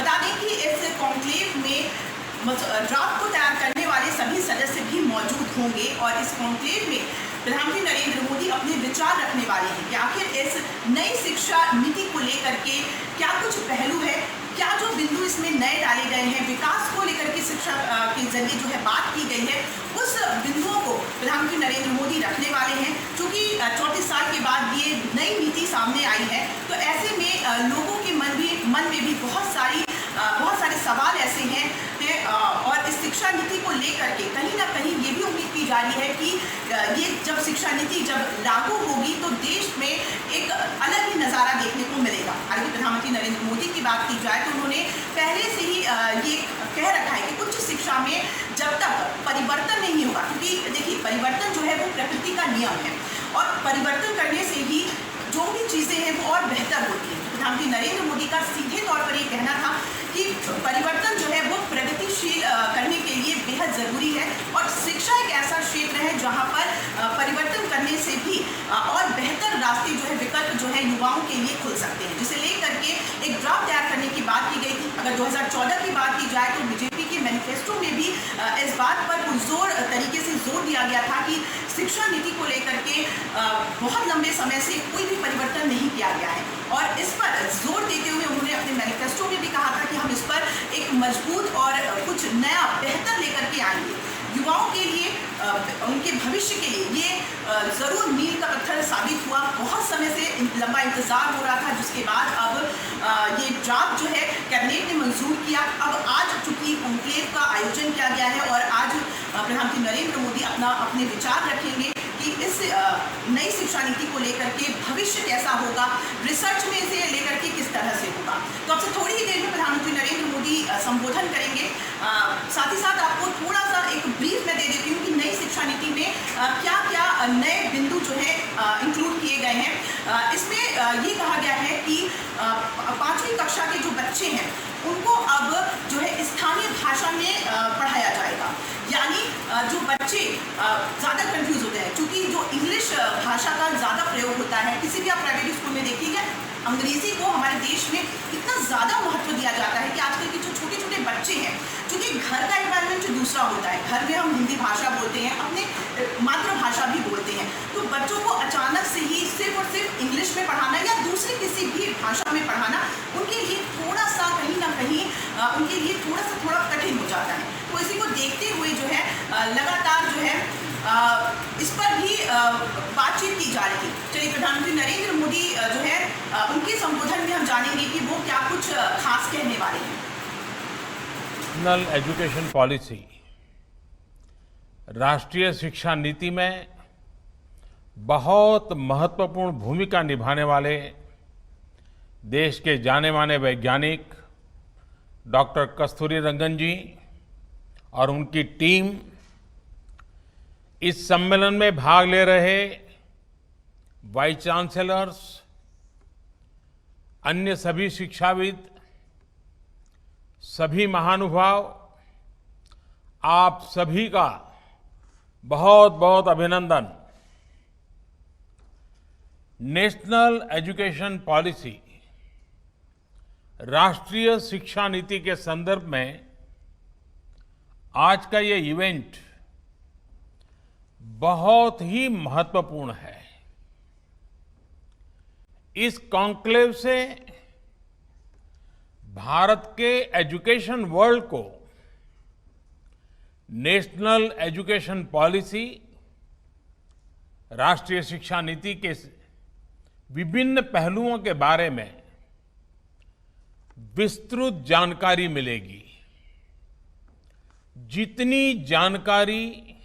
बता दें कि इस कॉन्क्लेव में ड्राफ्ट को तैयार करने वाले सभी सदस्य भी मौजूद होंगे और इस कॉन्क्लेव में प्रधानमंत्री नरेंद्र मोदी अपने विचार रखने वाले हैं कि आखिर इस नई शिक्षा नीति को लेकर के क्या कुछ पहलू है, क्या जो बिंदु इसमें नए डाले गए हैं, विकास को लेकर के शिक्षा के जरिए जो है बात की गई है, उस बिंदुओं को प्रधानमंत्री नरेंद्र मोदी रखने वाले हैं। चूंकि 34 साल के बाद ये नई नीति सामने आई है, तो ऐसे में लोगों के मन में भी बहुत सारे सवाल ऐसे हैं और इस शिक्षा नीति को लेकर के कहीं ना कहीं ये भी उम्मीद की जा रही है कि ये जब शिक्षा नीति जब लागू होगी तो देश में एक अलग ही नज़ारा देखने को मिलेगा। हालांकि प्रधानमंत्री नरेंद्र मोदी की बात की जाए तो उन्होंने पहले से ही ये कह रखा है कि उच्च शिक्षा में जब तक परिवर्तन नहीं होगा, क्योंकि देखिए परिवर्तन जो है वो प्रकृति का नियम है और परिवर्तन करने से ही जो भी चीज़ें हैं वो और बेहतर होती हैं। प्रधानमंत्री नरेंद्र मोदी का सीधे तौर पर ये कहना था कि परिवर्तन जो है वो प्रगतिशील करने के लिए बेहद ज़रूरी है और शिक्षा एक ऐसा क्षेत्र है जहाँ पर परिवर्तन करने से भी और बेहतर रास्ते जो है विकल्प जो है युवाओं के लिए खुल सकते हैं, जिसे लेकर के एक ड्राफ्ट तैयार करने की बात की गई थी। अगर 2014 की बात की जाए तो बीजेपी के मैनिफेस्टो में भी इस बात पर पुरजोर तरीके से जोर दिया गया था कि शिक्षा नीति को लेकर के बहुत लंबे समय से कोई भी परिवर्तन नहीं किया गया है और इस पर जोर देते हुए उन्होंने अपने मैनिफेस्टो में भी कहा था कि हम इस पर एक मजबूत और कुछ नया बेहतर लेकर के आएंगे। युवाओं के लिए उनके भविष्य के लिए ये ज़रूर मील का पत्थर साबित हुआ। बहुत समय से लंबा इंतज़ार हो रहा था, जिसके बाद अब ये ड्राफ्ट जो है कैबिनेट ने मंजूर किया। अब आज चूंकि कॉन्क्लेव का आयोजन किया गया है और आज प्रधानमंत्री नरेंद्र मोदी अपने विचार रखेंगे कि इस नई शिक्षा नीति को लेकर के भविष्य कैसा होगा, रिसर्च में इसे लेकर के किस तरह से होगा। तो अब से थोड़ी ही देर में प्रधानमंत्री नरेंद्र मोदी संबोधन करेंगे। साथ ही साथ आपको थोड़ा सा एक ब्रीफ मैं दे देती हूँ कि नई शिक्षा नीति में क्या क्या नए बिंदु जो है इंक्लूड किए गए हैं। इसमें ये कहा गया है कि 5वीं कक्षा के जो बच्चे हैं उनको अब जो है स्थानीय भाषा में पढ़ाया जाएगा, यानी जो बच्चे ज़्यादा कंफ्यूज होते हैं, क्योंकि जो इंग्लिश भाषा का ज़्यादा प्रयोग होता है, किसी भी आप प्राइवेट स्कूल में देखिएगा अंग्रेज़ी को हमारे देश में इतना ज़्यादा महत्व दिया जाता है कि आजकल के जो छोटे छोटे बच्चे हैं, क्योंकि घर का एनवायरनमेंट जो दूसरा होता है, घर में हम हिंदी भाषा बोलते हैं, अपने मातृभाषा भी बोलते हैं, तो बच्चों को अचानक से ही सिर्फ और सिर्फ इंग्लिश में पढ़ाना या दूसरी किसी भी भाषा में पढ़ाना उनके लिए थोड़ा सा कहीं ना कहीं उनके लिए थोड़ा कठिन हो जाता है। तो इसी को देखते हुए जो है लगातार जो है इस पर भी बातचीत की जा रही थी। चलिए प्रधानमंत्री नरेंद्र मोदी जो है उनके संबोधन में हम जानेंगे कि वो क्या कुछ खास कहने वाले हैं। नेशनल एजुकेशन पॉलिसी, राष्ट्रीय शिक्षा नीति में बहुत महत्वपूर्ण भूमिका निभाने वाले देश के जाने माने वैज्ञानिक डॉक्टर कस्तूरीरंगन जी और उनकी टीम इस सम्मेलन में भाग ले रहे वाइस चांसलर्स, अन्य सभी शिक्षाविद, सभी महानुभाव, आप सभी का बहुत बहुत अभिनंदन। नेशनल एजुकेशन पॉलिसी, राष्ट्रीय शिक्षा नीति के संदर्भ में आज का ये इवेंट बहुत ही महत्वपूर्ण है। इस कॉन्क्लेव से भारत के एजुकेशन वर्ल्ड को नेशनल एजुकेशन पॉलिसी, राष्ट्रीय शिक्षा नीति के विभिन्न पहलुओं के बारे में विस्तृत जानकारी मिलेगी। जितनी जानकारी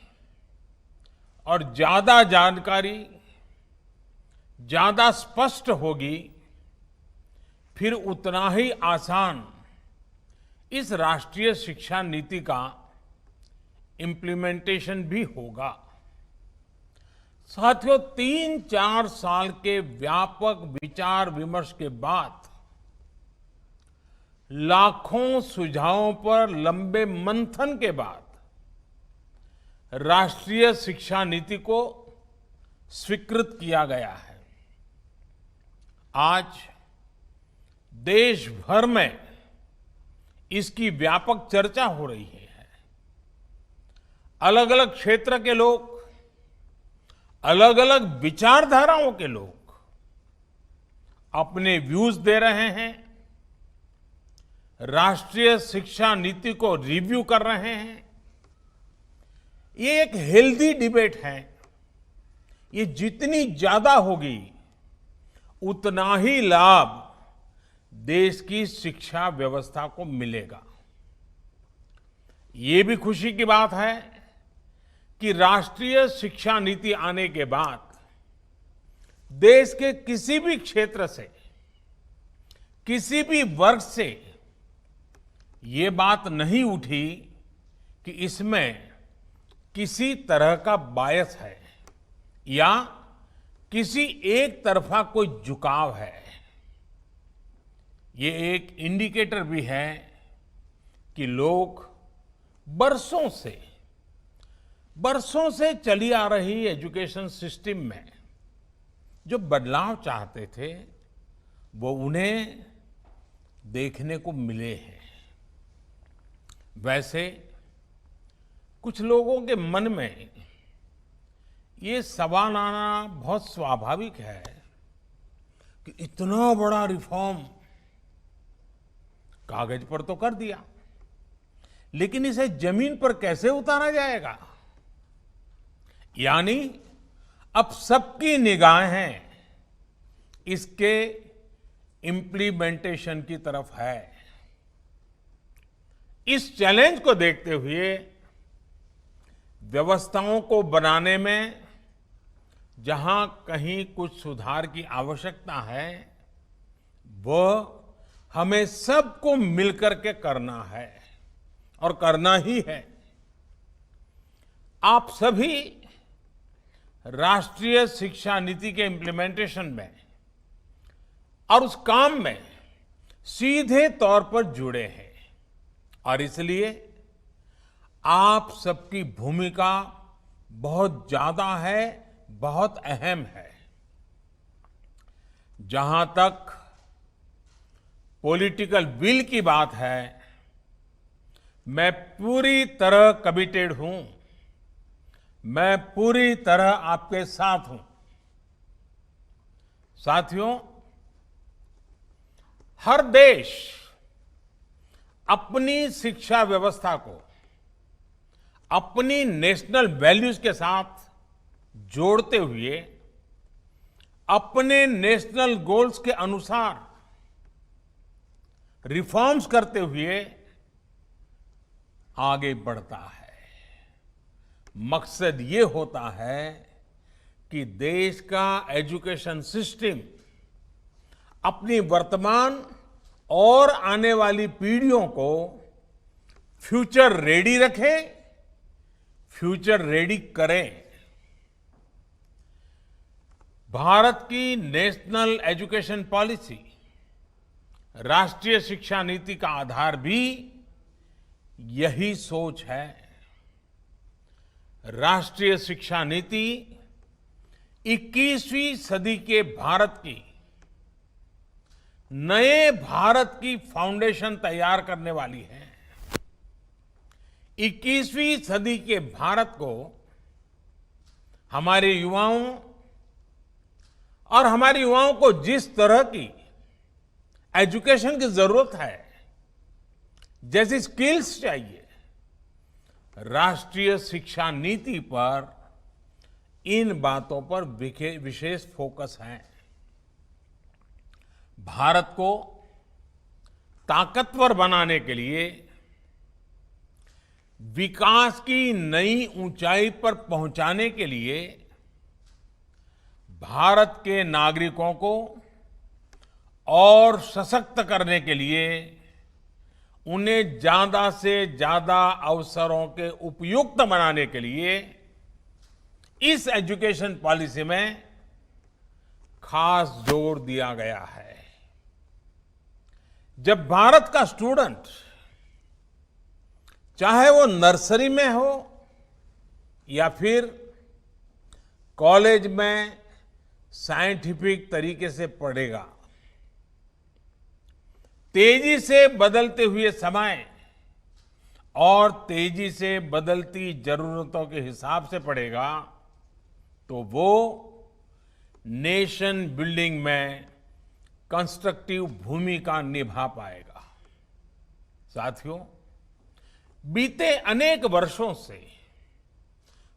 और ज्यादा जानकारी ज्यादा स्पष्ट होगी, फिर उतना ही आसान इस राष्ट्रीय शिक्षा नीति का इम्प्लीमेंटेशन भी होगा। साथियों, 3-4 साल के व्यापक विचार विमर्श के बाद लाखों सुझावों पर लंबे मंथन के बाद राष्ट्रीय शिक्षा नीति को स्वीकृत किया गया है। आज देश भर में इसकी व्यापक चर्चा हो रही है। अलग अलग क्षेत्र के लोग, अलग अलग विचारधाराओं के लोग अपने व्यूज दे रहे हैं, राष्ट्रीय शिक्षा नीति को रिव्यू कर रहे हैं। ये एक हेल्दी डिबेट है। ये जितनी ज्यादा होगी उतना ही लाभ देश की शिक्षा व्यवस्था को मिलेगा। ये भी खुशी की बात है कि राष्ट्रीय शिक्षा नीति आने के बाद देश के किसी भी क्षेत्र से, किसी भी वर्ग से ये बात नहीं उठी कि इसमें किसी तरह का बायस है या किसी एक तरफा कोई झुकाव है। ये एक इंडिकेटर भी है कि लोग बरसों से चली आ रही एजुकेशन सिस्टम में जो बदलाव चाहते थे वो उन्हें देखने को मिले हैं। वैसे कुछ लोगों के मन में ये सवाल आना बहुत स्वाभाविक है कि इतना बड़ा रिफॉर्म कागज पर तो कर दिया, लेकिन इसे जमीन पर कैसे उतारा जाएगा? यानी अब सबकी निगाहें इसके इम्प्लीमेंटेशन की तरफ है। इस चैलेंज को देखते हुए व्यवस्थाओं को बनाने में जहां कहीं कुछ सुधार की आवश्यकता है, वह हमें सबको मिलकर के करना है और करना ही है। आप सभी राष्ट्रीय शिक्षा नीति के इम्प्लीमेंटेशन में और उस काम में सीधे तौर पर जुड़े हैं और इसलिए आप सबकी भूमिका बहुत ज्यादा है, बहुत अहम है। जहां तक पॉलिटिकल विल की बात है, मैं पूरी तरह कमिटेड हूं, मैं पूरी तरह आपके साथ हूं। साथियों, हर देश अपनी शिक्षा व्यवस्था को अपनी नेशनल वैल्यूज के साथ जोड़ते हुए अपने नेशनल गोल्स के अनुसार रिफॉर्म्स करते हुए आगे बढ़ता है। मकसद ये होता है कि देश का एजुकेशन सिस्टम अपनी वर्तमान और आने वाली पीढ़ियों को फ्यूचर रेडी रखे, फ्यूचर रेडी करें। भारत की नेशनल एजुकेशन पॉलिसी, राष्ट्रीय शिक्षा नीति का आधार भी यही सोच है। राष्ट्रीय शिक्षा नीति 21वीं सदी के भारत की, नए भारत की फाउंडेशन तैयार करने वाली है। 21वीं सदी के भारत को हमारे युवाओं और हमारे युवाओं को जिस तरह की एजुकेशन की जरूरत है, जैसी स्किल्स चाहिए, राष्ट्रीय शिक्षा नीति पर इन बातों पर विशेष फोकस है। भारत को ताकतवर बनाने के लिए, विकास की नई ऊंचाई पर पहुंचाने के लिए भारत के नागरिकों को और सशक्त करने के लिए, उन्हें ज्यादा से ज्यादा अवसरों के उपयुक्त बनाने के लिए इस एजुकेशन पॉलिसी में खास जोर दिया गया है। जब भारत का स्टूडेंट, चाहे वो नर्सरी में हो या फिर कॉलेज में साइंटिफिक तरीके से पढ़ेगा, तेजी से बदलते हुए समय और तेजी से बदलती जरूरतों के हिसाब से पढ़ेगा तो वो नेशन बिल्डिंग में कंस्ट्रक्टिव भूमिका निभा पाएगा। साथियों, बीते अनेक वर्षों से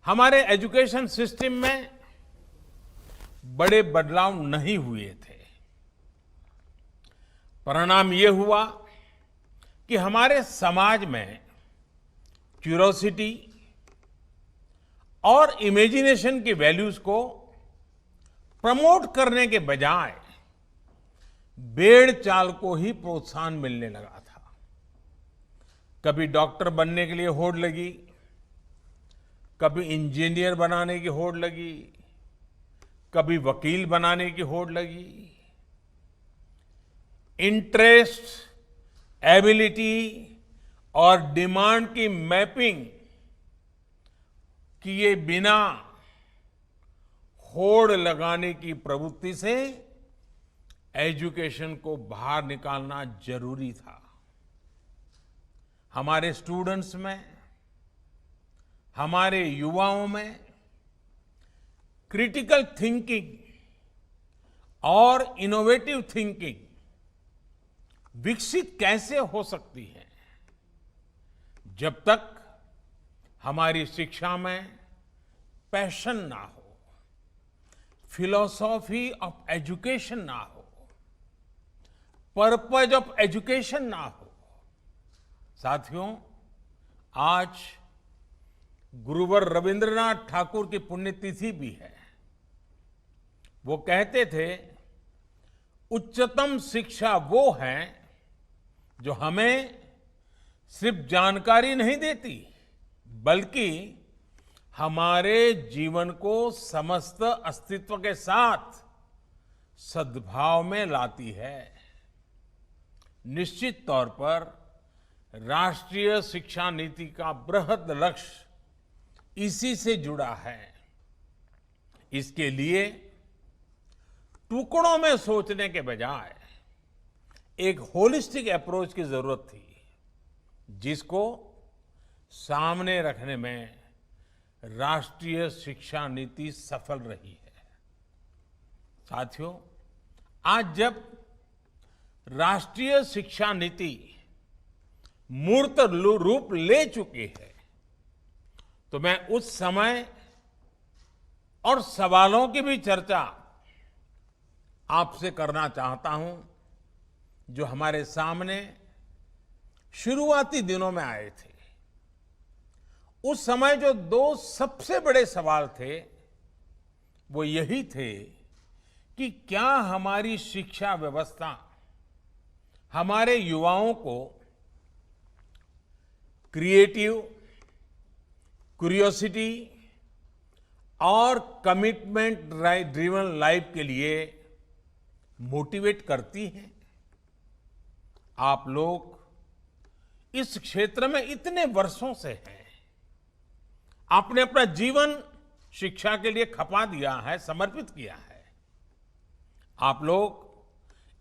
हमारे एजुकेशन सिस्टम में बड़े बदलाव नहीं हुए थे। परिणाम ये हुआ कि हमारे समाज में क्यूरोसिटी और इमेजिनेशन की वैल्यूज को प्रमोट करने के बजाय भेड़ चाल को ही प्रोत्साहन मिलने लगा था। कभी डॉक्टर बनने के लिए होड़ लगी, कभी इंजीनियर बनाने की होड़ लगी, कभी वकील बनाने की होड़ लगी। इंटरेस्ट, एबिलिटी और डिमांड की मैपिंग किए बिना होड़ लगाने की प्रवृत्ति से एजुकेशन को बाहर निकालना जरूरी था। हमारे स्टूडेंट्स में, हमारे युवाओं में क्रिटिकल थिंकिंग और इनोवेटिव थिंकिंग विकसित कैसे हो सकती है जब तक हमारी शिक्षा में पैशन ना हो, फिलॉसफी ऑफ एजुकेशन ना हो, पर्पज ऑफ एजुकेशन ना हो। साथियों, आज गुरुवर रविंद्रनाथ ठाकुर की पुण्यतिथि भी है। वो कहते थे, उच्चतम शिक्षा वो है जो हमें सिर्फ जानकारी नहीं देती बल्कि हमारे जीवन को समस्त अस्तित्व के साथ सद्भाव में लाती है। निश्चित तौर पर राष्ट्रीय शिक्षा नीति का बृहद लक्ष्य इसी से जुड़ा है। इसके लिए टुकड़ों में सोचने के बजाय एक होलिस्टिक अप्रोच की जरूरत थी, जिसको सामने रखने में राष्ट्रीय शिक्षा नीति सफल रही है। साथियों, आज जब राष्ट्रीय शिक्षा नीति मूर्त रूप ले चुकी है तो मैं उस समय और सवालों की भी चर्चा आपसे करना चाहता हूं जो हमारे सामने शुरुआती दिनों में आए थे। उस समय जो दो सबसे बड़े सवाल थे वो यही थे कि क्या हमारी शिक्षा व्यवस्था हमारे युवाओं को क्रिएटिव, क्यूरियोसिटी और कमिटमेंट ड्रिवन लाइफ के लिए मोटिवेट करती है। आप लोग इस क्षेत्र में इतने वर्षों से हैं, आपने अपना जीवन शिक्षा के लिए खपा दिया है, समर्पित किया है। आप लोग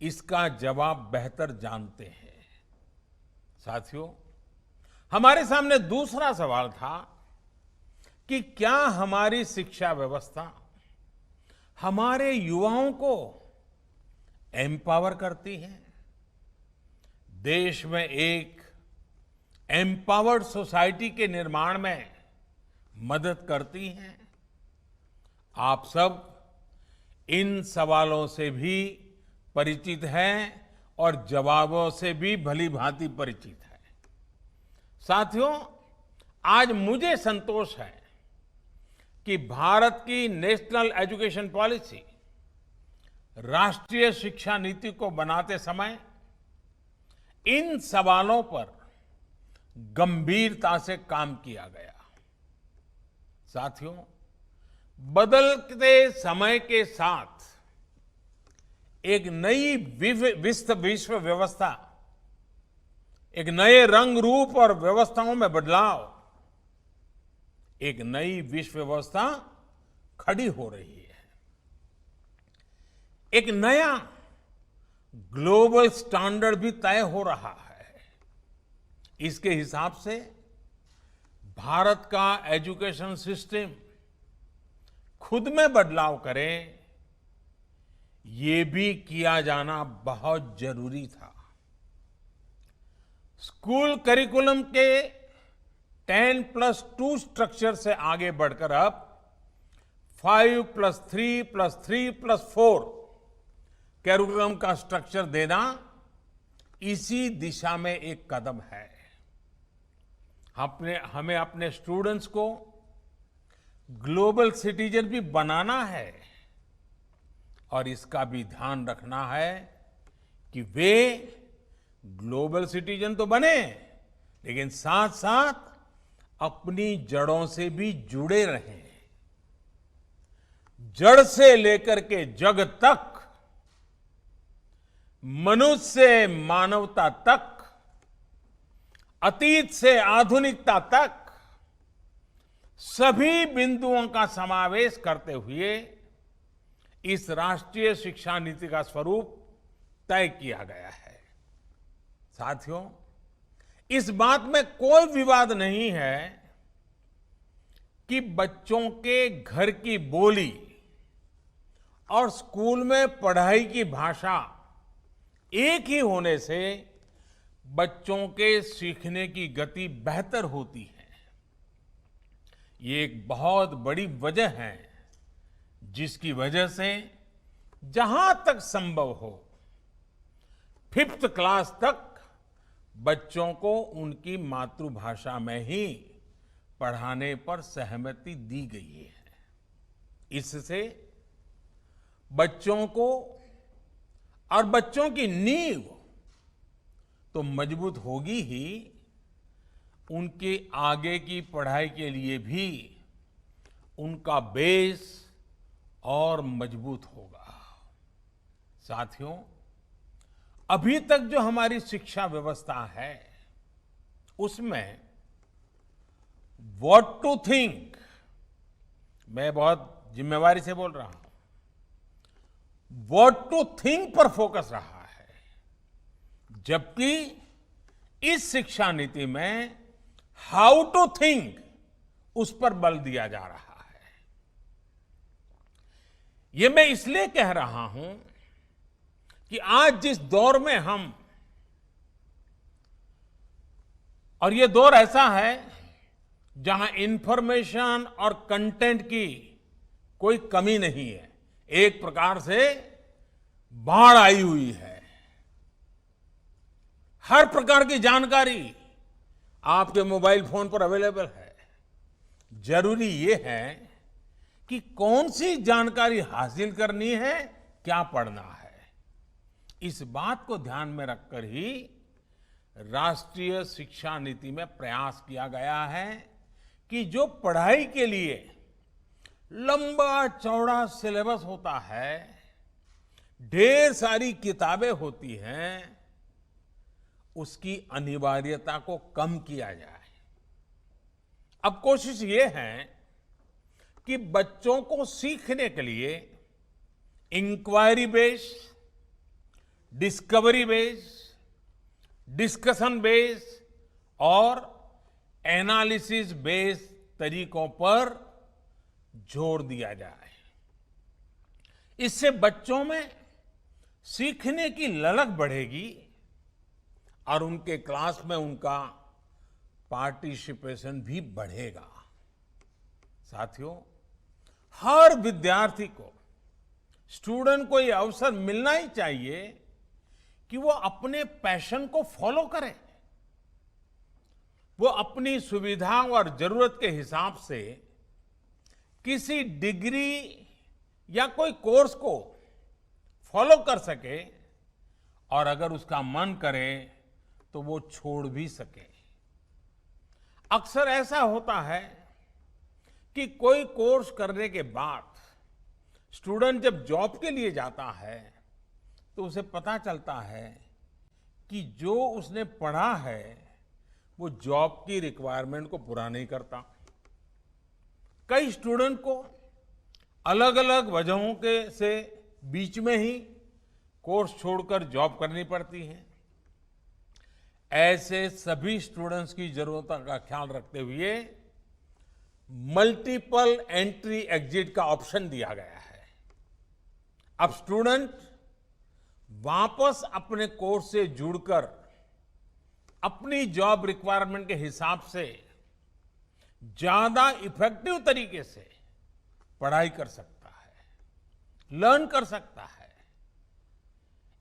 इसका जवाब बेहतर जानते हैं। साथियों, हमारे सामने दूसरा सवाल था कि क्या हमारी शिक्षा व्यवस्था हमारे युवाओं को एम्पावर करती है, देश में एक एम्पावर्ड सोसाइटी के निर्माण में मदद करती है। आप सब इन सवालों से भी परिचित हैं और जवाबों से भी भली भांति परिचित है। साथियों, आज मुझे संतोष है कि भारत की नेशनल एजुकेशन पॉलिसी, राष्ट्रीय शिक्षा नीति को बनाते समय इन सवालों पर गंभीरता से काम किया गया। साथियों, बदलते समय के साथ एक नई विश्व व्यवस्था, एक नए रंग रूप और व्यवस्थाओं में बदलाव, एक नई विश्व व्यवस्था खड़ी हो रही है। एक नया ग्लोबल स्टैंडर्ड भी तय हो रहा है। इसके हिसाब से भारत का एजुकेशन सिस्टम खुद में बदलाव करे, ये भी किया जाना बहुत जरूरी था। स्कूल करिकुलम के 10+2 स्ट्रक्चर से आगे बढ़कर अब 5+3+3+4 करिकुलम का स्ट्रक्चर देना इसी दिशा में एक कदम है। हमें अपने स्टूडेंट्स को ग्लोबल सिटीजन भी बनाना है और इसका भी ध्यान रखना है कि वे ग्लोबल सिटीजन तो बने, लेकिन साथ साथ अपनी जड़ों से भी जुड़े रहें। जड़ से लेकर के जग तक, मनुष्य से मानवता तक, अतीत से आधुनिकता तक सभी बिंदुओं का समावेश करते हुए इस राष्ट्रीय शिक्षा नीति का स्वरूप तय किया गया है। साथियों, इस बात में कोई विवाद नहीं है कि बच्चों के घर की बोली और स्कूल में पढ़ाई की भाषा एक ही होने से बच्चों के सीखने की गति बेहतर होती है। ये एक बहुत बड़ी वजह है जिसकी वजह से जहां तक संभव हो 5th क्लास तक बच्चों को उनकी मातृभाषा में ही पढ़ाने पर सहमति दी गई है। इससे बच्चों को और बच्चों की नींव तो मजबूत होगी ही, उनके आगे की पढ़ाई के लिए भी उनका बेस और मजबूत होगा। साथियों, अभी तक जो हमारी शिक्षा व्यवस्था है उसमें व्हाट टू थिंक, मैं बहुत जिम्मेवारी से बोल रहा हूं, व्हाट टू थिंक पर फोकस रहा है, जबकि इस शिक्षा नीति में हाउ टू थिंक उस पर बल दिया जा रहा है। ये मैं इसलिए कह रहा हूं कि आज जिस दौर में हम, और ये दौर ऐसा है जहां इंफॉर्मेशन और कंटेंट की कोई कमी नहीं है, एक प्रकार से बाढ़ आई हुई है। हर प्रकार की जानकारी आपके मोबाइल फोन पर अवेलेबल है। जरूरी ये है कि कौन सी जानकारी हासिल करनी है, क्या पढ़ना है। इस बात को ध्यान में रखकर ही राष्ट्रीय शिक्षा नीति में प्रयास किया गया है कि जो पढ़ाई के लिए लंबा चौड़ा सिलेबस होता है, ढेर सारी किताबें होती हैं, उसकी अनिवार्यता को कम किया जाए। अब कोशिश ये है कि बच्चों को सीखने के लिए inquiry based, discovery based, discussion based और एनालिसिस बेस्ड तरीकों पर जोर दिया जाए। इससे बच्चों में सीखने की ललक बढ़ेगी और उनके क्लास में उनका पार्टिसिपेशन भी बढ़ेगा। साथियों, हर विद्यार्थी को, स्टूडेंट को यह अवसर मिलना ही चाहिए कि वो अपने पैशन को फॉलो करे। वो अपनी सुविधा और जरूरत के हिसाब से किसी डिग्री या कोई कोर्स को फॉलो कर सके और अगर उसका मन करे तो वो छोड़ भी सके। अक्सर ऐसा होता है कि कोई कोर्स करने के बाद स्टूडेंट जब जॉब के लिए जाता है तो उसे पता चलता है कि जो उसने पढ़ा है वो जॉब की रिक्वायरमेंट को पूरा नहीं करता। कई स्टूडेंट को अलग अलग वजहों के से बीच में ही कोर्स छोड़कर जॉब करनी पड़ती है। ऐसे सभी स्टूडेंट्स की जरूरतों का ख्याल रखते हुए मल्टीपल एंट्री एग्जिट का ऑप्शन दिया गया है। अब स्टूडेंट वापस अपने कोर्स से जुड़कर अपनी जॉब रिक्वायरमेंट के हिसाब से ज्यादा इफेक्टिव तरीके से पढ़ाई कर सकता है, लर्न कर सकता है।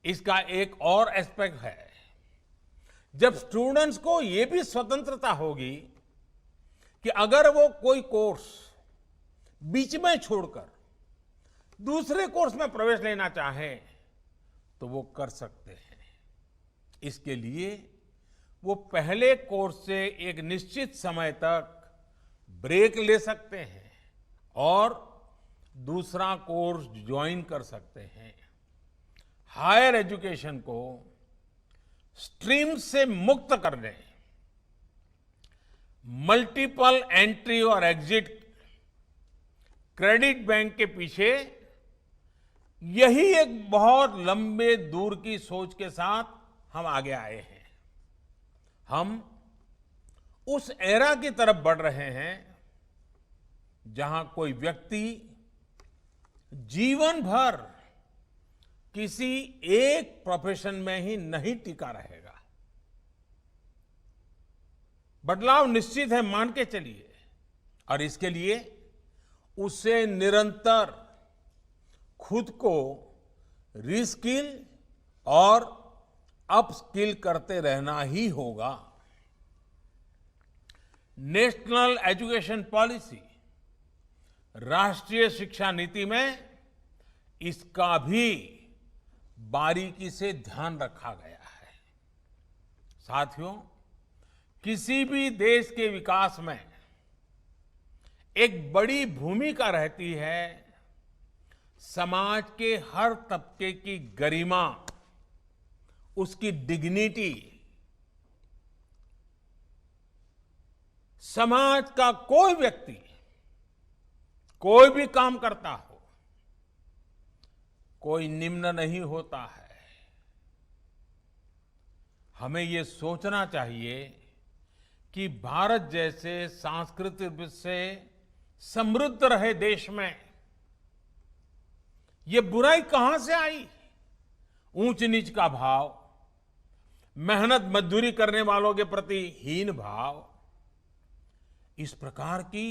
इसका एक और एस्पेक्ट है, जब स्टूडेंट्स को यह भी स्वतंत्रता होगी कि अगर वो कोई कोर्स बीच में छोड़कर दूसरे कोर्स में प्रवेश लेना चाहें तो वो कर सकते हैं। इसके लिए वो पहले कोर्स से एक निश्चित समय तक ब्रेक ले सकते हैं और दूसरा कोर्स ज्वाइन कर सकते हैं। हायर एजुकेशन को स्ट्रीम से मुक्त करने, मल्टीपल एंट्री और एग्जिट क्रेडिट बैंक के पीछे यही एक बहुत लंबे दूर की सोच के साथ हम आगे आए हैं। हम उस एरा की तरफ बढ़ रहे हैं जहां कोई व्यक्ति जीवन भर किसी एक प्रोफेशन में ही नहीं टिका रहेगा। बदलाव निश्चित है, मान के चलिए, और इसके लिए उसे निरंतर खुद को रीस्किल और अपस्किल करते रहना ही होगा। नेशनल एजुकेशन पॉलिसी, राष्ट्रीय शिक्षा नीति में इसका भी बारीकी से ध्यान रखा गया है। साथियों, किसी भी देश के विकास में एक बड़ी भूमिका रहती है समाज के हर तबके की गरिमा, उसकी डिग्निटी। समाज का कोई व्यक्ति कोई भी काम करता हो, कोई निम्न नहीं होता है। हमें ये सोचना चाहिए कि भारत जैसे सांस्कृतिक रूप से समृद्ध रहे देश में ये बुराई कहां से आई? ऊंच नीच का भाव, मेहनत मजदूरी करने वालों के प्रति हीन भाव, इस प्रकार की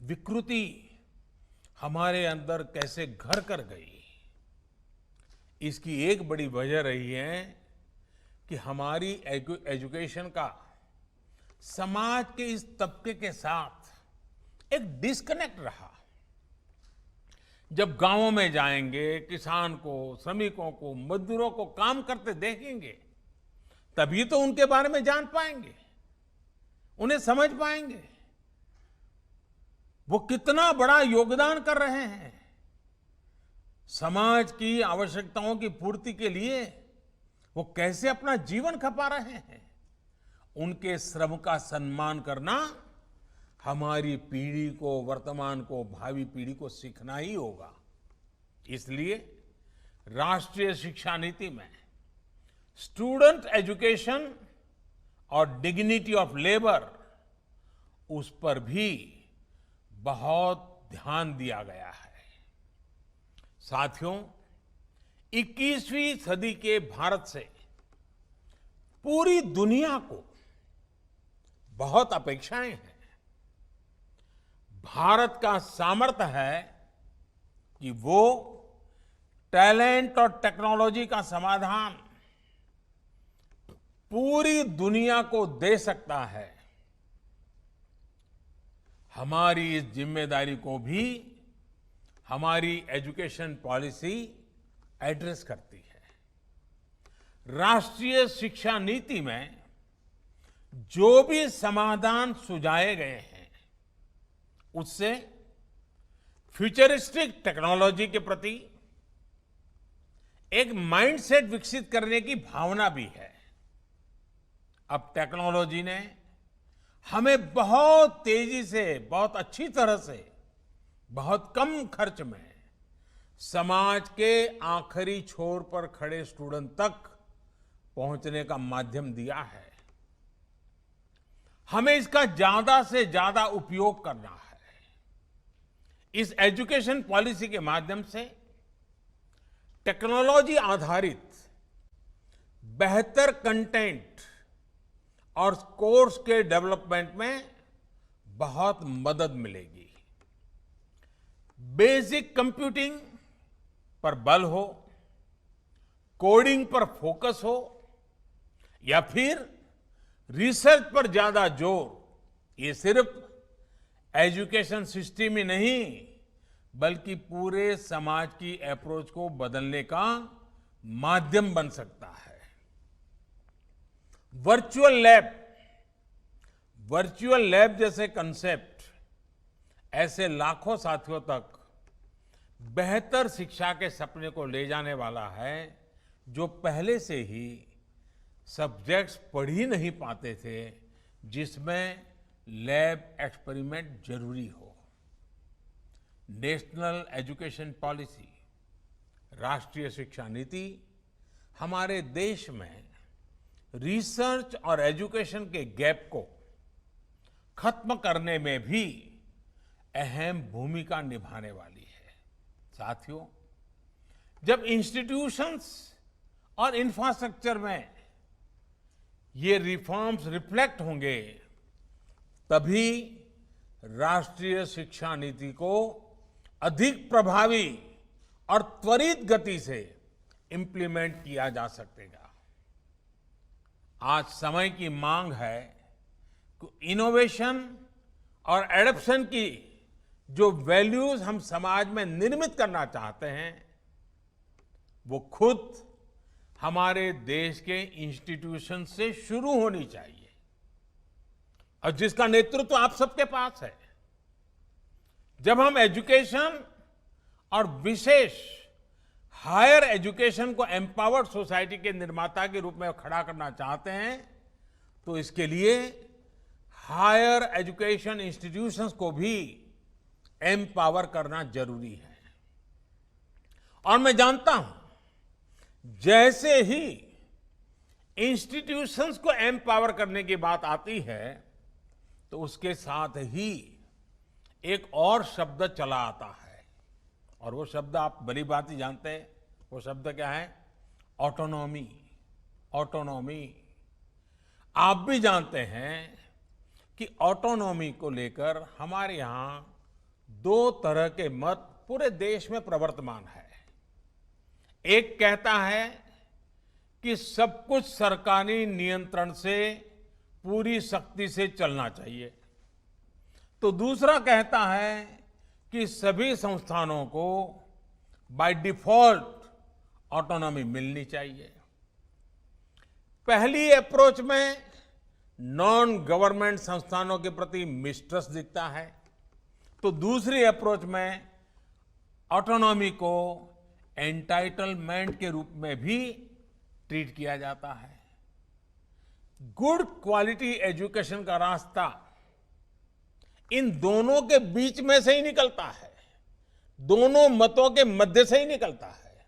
विकृति हमारे अंदर कैसे घर कर गई? इसकी एक बड़ी वजह रही है कि हमारी एजुकेशन का समाज के इस तबके के साथ एक डिस्कनेक्ट रहा। जब गांवों में जाएंगे, किसान को, श्रमिकों को, मजदूरों को काम करते देखेंगे, तभी तो उनके बारे में जान पाएंगे, उन्हें समझ पाएंगे वो कितना बड़ा योगदान कर रहे हैं। समाज की आवश्यकताओं की पूर्ति के लिए वो कैसे अपना जीवन खपा रहे हैं। उनके श्रम का सम्मान करना हमारी पीढ़ी को, वर्तमान को, भावी पीढ़ी को सीखना ही होगा। इसलिए राष्ट्रीय शिक्षा नीति में स्टूडेंट एजुकेशन और डिग्निटी ऑफ लेबर, उस पर भी बहुत ध्यान दिया गया है। साथियों, 21वीं सदी के भारत से पूरी दुनिया को बहुत अपेक्षाएं हैं। भारत का सामर्थ्य है कि वो टैलेंट और टेक्नोलॉजी का समाधान पूरी दुनिया को दे सकता है। हमारी इस जिम्मेदारी को भी हमारी एजुकेशन पॉलिसी एड्रेस करती है। राष्ट्रीय शिक्षा नीति में जो भी समाधान सुझाए गए हैं, उससे फ्यूचरिस्टिक टेक्नोलॉजी के प्रति एक माइंडसेट विकसित करने की भावना भी है। अब टेक्नोलॉजी ने हमें बहुत तेजी से, बहुत अच्छी तरह से, बहुत कम खर्च में समाज के आखिरी छोर पर खड़े स्टूडेंट तक पहुंचने का माध्यम दिया है। हमें इसका ज्यादा से ज्यादा उपयोग करना है। इस एजुकेशन पॉलिसी के माध्यम से टेक्नोलॉजी आधारित बेहतर कंटेंट और कोर्स के डेवलपमेंट में बहुत मदद मिलेगी। बेसिक कंप्यूटिंग पर बल हो, कोडिंग पर फोकस हो या फिर रिसर्च पर ज्यादा जोर, ये सिर्फ एजुकेशन सिस्टम ही नहीं बल्कि पूरे समाज की अप्रोच को बदलने का माध्यम बन सकता है। वर्चुअल लैब जैसे कंसेप्ट ऐसे लाखों साथियों तक बेहतर शिक्षा के सपने को ले जाने वाला है जो पहले से ही सब्जेक्ट्स पढ़ ही नहीं पाते थे, जिसमें लैब एक्सपेरिमेंट जरूरी हो। नेशनल एजुकेशन पॉलिसी, राष्ट्रीय शिक्षा नीति हमारे देश में रिसर्च और एजुकेशन के गैप को खत्म करने में भी अहम भूमिका निभाने वाली है। साथियों, जब इंस्टीट्यूशंस और इंफ्रास्ट्रक्चर में ये रिफॉर्म्स रिफ्लेक्ट होंगे, तभी राष्ट्रीय शिक्षा नीति को अधिक प्रभावी और त्वरित गति से इंप्लीमेंट किया जा सकेगा। आज समय की मांग है कि इनोवेशन और एडॉप्शन की जो वैल्यूज हम समाज में निर्मित करना चाहते हैं, वो खुद हमारे देश के इंस्टीट्यूशन से शुरू होनी चाहिए और जिसका नेतृत्व आप सबके पास है। जब हम एजुकेशन और विशेष हायर एजुकेशन को एम्पावर्ड सोसाइटी के निर्माता के रूप में खड़ा करना चाहते हैं, तो इसके लिए हायर एजुकेशन इंस्टीट्यूशंस को भी एम्पावर करना जरूरी है। और मैं जानता हूं, जैसे ही इंस्टीट्यूशंस को एम्पावर करने की बात आती है, तो उसके साथ ही एक और शब्द चला आता है, और वो शब्द आप भली बात ही जानते हैं। वो शब्द क्या है? ऑटोनॉमी। ऑटोनॉमी। आप भी जानते हैं कि ऑटोनॉमी को लेकर हमारे यहां दो तरह के मत पूरे देश में प्रवर्तमान है। एक कहता है कि सब कुछ सरकारी नियंत्रण से पूरी सख्ती से चलना चाहिए, तो दूसरा कहता है कि सभी संस्थानों को बाय डिफॉल्ट ऑटोनॉमी मिलनी चाहिए। पहली अप्रोच में नॉन गवर्नमेंट संस्थानों के प्रति मिसट्रस्ट दिखता है, तो दूसरी अप्रोच में ऑटोनॉमी को एंटाइटलमेंट के रूप में भी ट्रीट किया जाता है। गुड क्वालिटी एजुकेशन का रास्ता इन दोनों के बीच में से ही निकलता है, दोनों मतों के मध्य से ही निकलता है।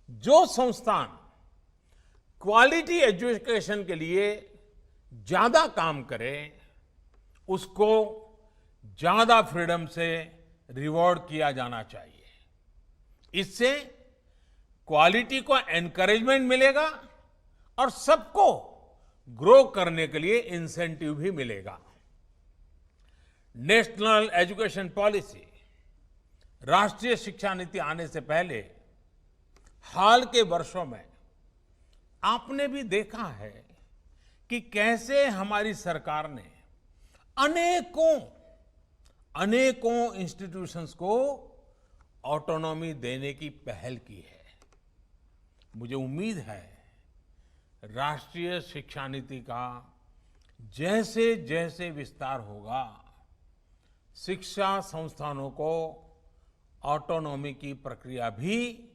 जो संस्थान क्वालिटी एजुकेशन के लिए ज्यादा काम करे, उसको ज्यादा फ्रीडम से रिवॉर्ड किया जाना चाहिए। इससे क्वालिटी को एनकरेजमेंट मिलेगा और सबको ग्रो करने के लिए इंसेंटिव भी मिलेगा। नेशनल एजुकेशन पॉलिसी, राष्ट्रीय शिक्षा नीति आने से पहले हाल के वर्षों में आपने भी देखा है कि कैसे हमारी सरकार ने अनेकों इंस्टीट्यूशंस को ऑटोनॉमी देने की पहल की है। मुझे उम्मीद है राष्ट्रीय शिक्षा नीति का जैसे जैसे विस्तार होगा, शिक्षा संस्थानों को ऑटोनॉमी की प्रक्रिया भी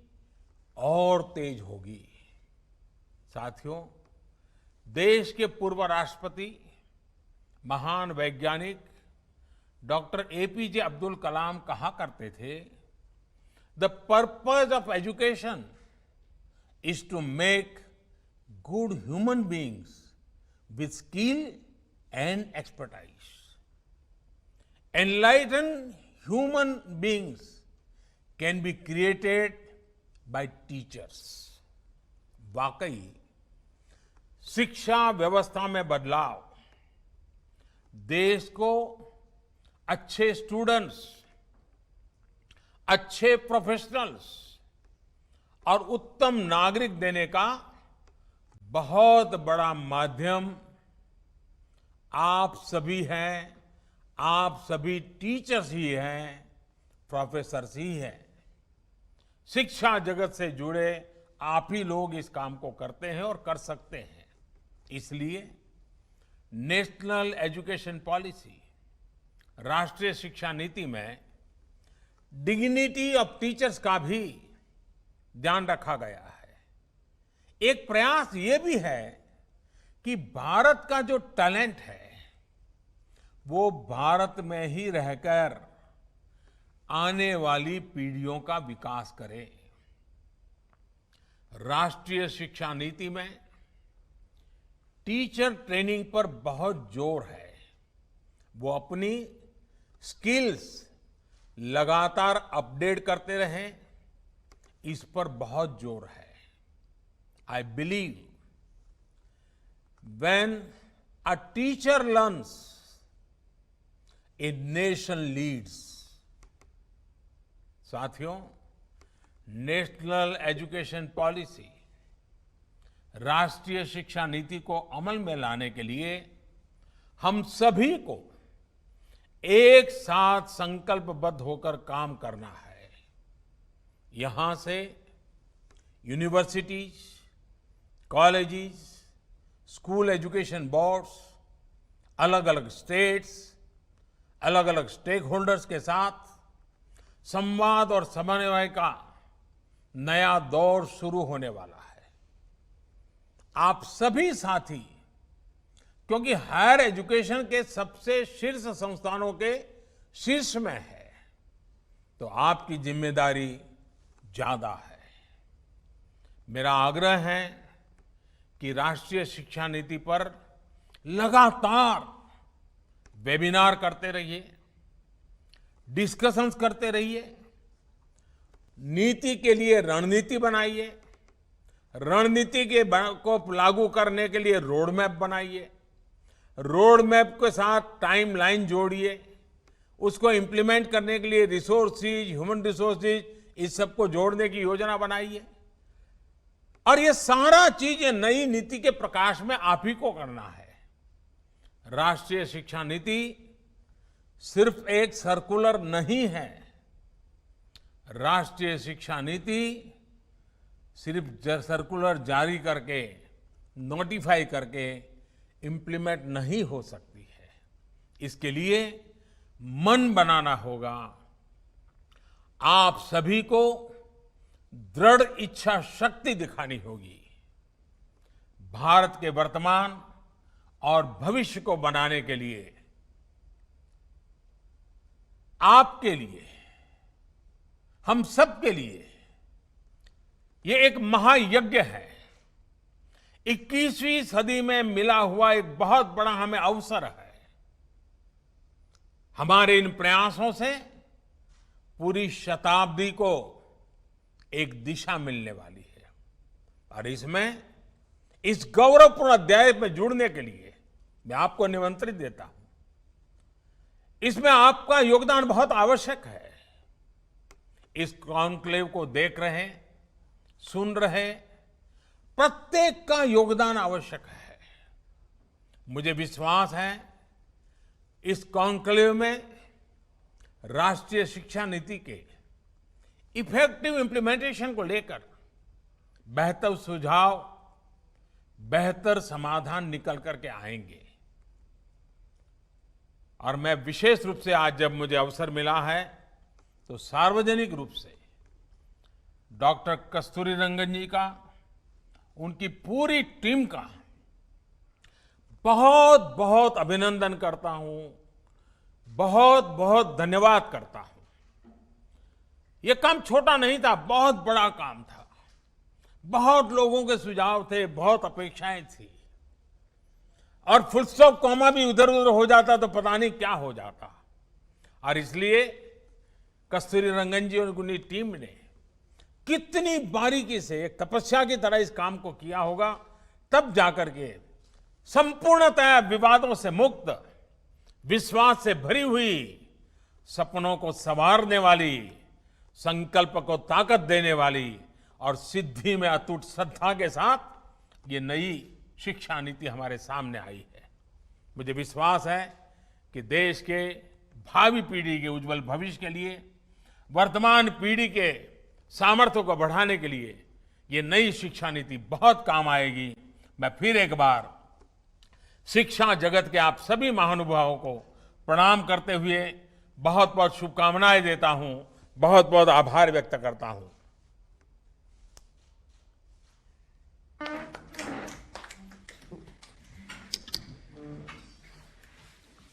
और तेज होगी। साथियों, देश के पूर्व राष्ट्रपति, महान वैज्ञानिक डॉक्टर एपीजे अब्दुल कलाम कहा करते थे, The purpose of education is to make good human beings with skill and expertise. Enlightened human beings can be created by teachers. वाकई शिक्षा व्यवस्था में बदलाव देश को अच्छे स्टूडेंट्स, अच्छे प्रोफेशनल्स और उत्तम नागरिक देने का बहुत बड़ा माध्यम आप सभी हैं, आप सभी टीचर्स ही हैं, प्रोफेसर्स ही हैं। शिक्षा जगत से जुड़े आप ही लोग इस काम को करते हैं और कर सकते हैं। इसलिए नेशनल एजुकेशन पॉलिसी, राष्ट्रीय शिक्षा नीति में डिग्निटी ऑफ टीचर्स का भी ध्यान रखा गया है। एक प्रयास ये भी है कि भारत का जो टैलेंट है वो भारत में ही रहकर आने वाली पीढ़ियों का विकास करे। राष्ट्रीय शिक्षा नीति में टीचर ट्रेनिंग पर बहुत जोर है। वो अपनी स्किल्स लगातार अपडेट करते रहें, इस पर बहुत जोर है। I believe when a teacher learns a nation leads. साथियों, नेशनल एजुकेशन पॉलिसी, राष्ट्रीय शिक्षा नीति को अमल में लाने के लिए हम सभी को एक साथ संकल्पबद्ध होकर काम करना है। यहां से universities, colleges, school education boards, अलग अलग स्टेट्स, अलग अलग स्टेक होल्डर्स के साथ संवाद और समन्वय का नया दौर शुरू होने वाला है। आप सभी साथी, क्योंकि हायर एजुकेशन के सबसे शीर्ष संस्थानों के शीर्ष में है, तो आपकी जिम्मेदारी ज्यादा है। मेरा आग्रह है कि राष्ट्रीय शिक्षा नीति पर लगातार वेबिनार करते रहिए, डिस्कशंस करते रहिए, नीति के लिए रणनीति बनाइए, रणनीति को लागू करने के लिए रोड मैप बनाइए, रोड मैप के साथ टाइमलाइन जोड़िए, उसको इंप्लीमेंट करने के लिए रिसोर्सेज, ह्यूमन रिसोर्सेज, इस सबको जोड़ने की योजना बनाइए। और ये सारा चीजें नई नीति के प्रकाश में आप ही को करना है। राष्ट्रीय शिक्षा नीति सिर्फ एक सर्कुलर नहीं है। राष्ट्रीय शिक्षा नीति सिर्फ सर्कुलर जारी करके, नोटिफाई करके इंप्लीमेंट नहीं हो सकती है। इसके लिए मन बनाना होगा। आप सभी को दृढ़ इच्छा शक्ति दिखानी होगी। भारत के वर्तमान और भविष्य को बनाने के लिए, आपके लिए, हम सब के लिए ये एक महायज्ञ है। 21वीं सदी में मिला हुआ एक बहुत बड़ा हमें अवसर है। हमारे इन प्रयासों से पूरी शताब्दी को एक दिशा मिलने वाली है। और इसमें इस गौरवपूर्ण अध्याय में जुड़ने के लिए मैं आपको निमंत्रित देता हूं। इसमें आपका योगदान बहुत आवश्यक है। इस कॉन्क्लेव को देख रहे, सुन रहे प्रत्येक का योगदान आवश्यक है। मुझे विश्वास है इस कॉन्क्लेव में राष्ट्रीय शिक्षा नीति के इफेक्टिव इंप्लीमेंटेशन को लेकर बेहतर सुझाव, बेहतर समाधान निकल करके आएंगे। और मैं विशेष रूप से आज जब मुझे अवसर मिला है तो सार्वजनिक रूप से डॉक्टर कस्तूरीरंगन जी का, उनकी पूरी टीम का बहुत बहुत अभिनंदन करता हूं, बहुत बहुत धन्यवाद करता हूं। ये काम छोटा नहीं था, बहुत बड़ा काम था। बहुत लोगों के सुझाव थे, बहुत अपेक्षाएं थी, और फुल स्टॉप कॉमा भी उधर उधर हो जाता तो पता नहीं क्या हो जाता। और इसलिए कस्तूरी रंगन जी और उनकी टीम ने कितनी बारीकी से एक तपस्या की तरह इस काम को किया होगा, तब जाकर के संपूर्णतः विवादों से मुक्त, विश्वास से भरी हुई, सपनों को संवारने वाली, संकल्प को ताकत देने वाली और सिद्धि में अटूट श्रद्धा के साथ ये नई शिक्षा नीति हमारे सामने आई है। मुझे विश्वास है कि देश के भावी पीढ़ी के उज्जवल भविष्य के लिए, वर्तमान पीढ़ी के सामर्थ्य को बढ़ाने के लिए ये नई शिक्षा नीति बहुत काम आएगी। मैं फिर एक बार शिक्षा जगत के आप सभी महानुभावों को प्रणाम करते हुए बहुत बहुत शुभकामनाएं देता हूं, बहुत बहुत आभार व्यक्त करता हूं।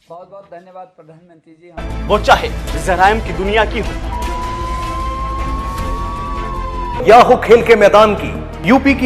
बहुत बहुत धन्यवाद प्रधानमंत्री जी। वो चाहे जराइम की दुनिया की हो या हो खेल के मैदान की, यूपी की